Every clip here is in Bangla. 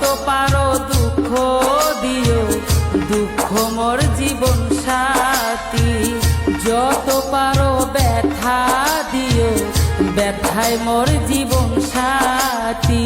যত পারো দুঃখ দিও, দুঃখ মোর জীবন সাথী। যত পারো ব্যথা দিও, ব্যথায় মোর জীবন সাথী।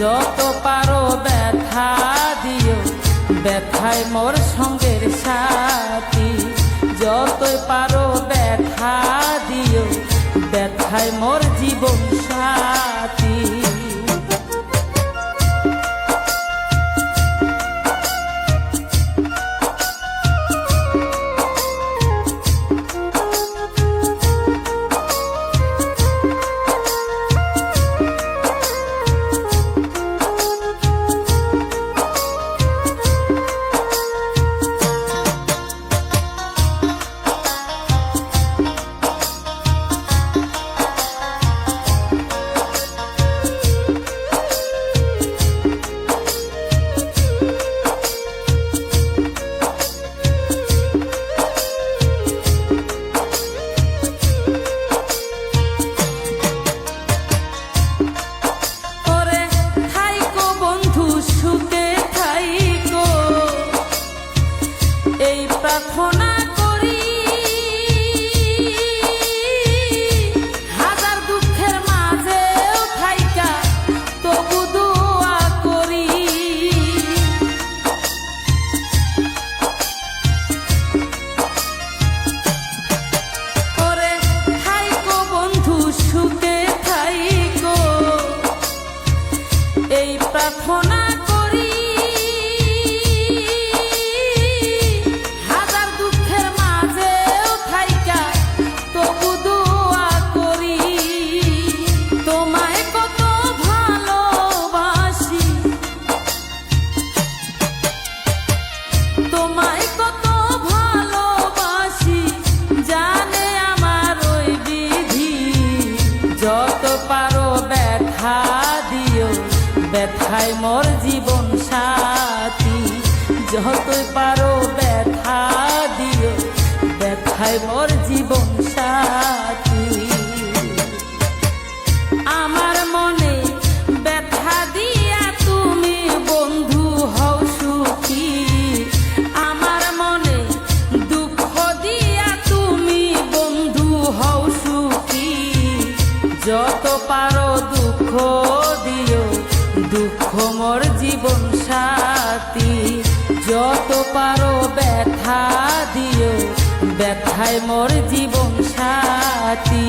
যত পারো ব্যথা দিও, ব্যথায় মোর সঙ্গের সাথী। যতই পারো ব্যথা দিও, ব্যথায় মোর জীবন সাথী। প্রার্থনা করি হাজার দুঃখের মাঝেও থাইকা তবু দোয়া করি। ওরে থাইকো বন্ধু সুখে থাইকো, এই প্রার্থনা করি ব্যথায় মোর জীবন সাথী। যতই পারো ব্যথা দিও, ব্যথায় মোর জীবন সাথী। আমার মনে ব্যথা দিয়া তুমি বন্ধু হও সুখী। আমার মনে দুঃখ দিয়া তুমি বন্ধু হও সুখী। যত পারো দুঃখ দিও, দুঃখ মোর জীবন সাথী। যত পারো ব্যথা দিও, ব্যথায় মোর জীবন সাথী।